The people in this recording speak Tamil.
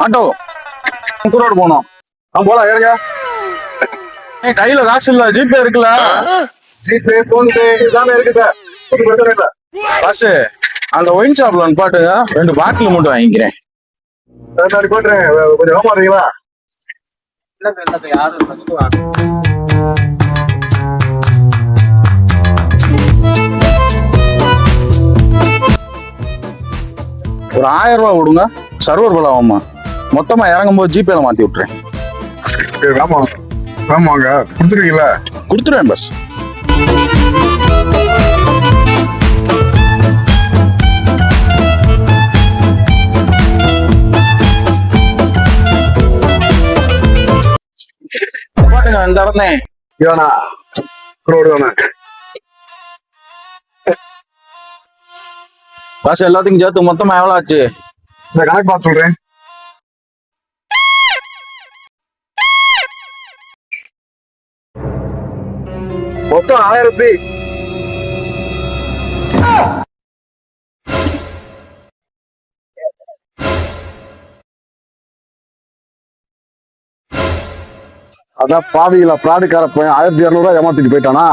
ஆட்டோ ரோடு போனோம். போலாம் ஏங்க. கையில காசு இல்ல, ஜிபே இருக்குல்ல? ஜிபே போன்பே எல்லாமே இருக்கு சார், ஒன்றும் பிரச்சனை இல்லை. காசு அந்த ஒயின் ஷாப்ல பாட்டுங்க 2 பாட்டில் மட்டும் வாங்கிக்கிறேன். நான் போட்டுறேன், கொஞ்சம் வேகமா வரீங்களா? ஒரு 1000 ரூபா கொடுங்க, சர்வர் பலாவாமா. மொத்தமா இறங்கும் போது ஜிபேல மாத்தி விட்டுறேன். ஆமா ஆமாங்க, கொடுத்துருவீங்களா? கொடுத்துருவேன் பஸ். பாட்டுங்க இந்த இடமே வேணா ரோடு வேணா. காசு எல்லாத்துக்கும் சேர்த்து மொத்தமா எவ்வளவு ஆச்சு? இந்த கணக்கு பார்த்து சொல்றேன். மொத்தம் 1000. அதான் பாவிகளா, பிராடுக்கார பையன் 1200 ஏமாத்திட்டு போயிட்டானா?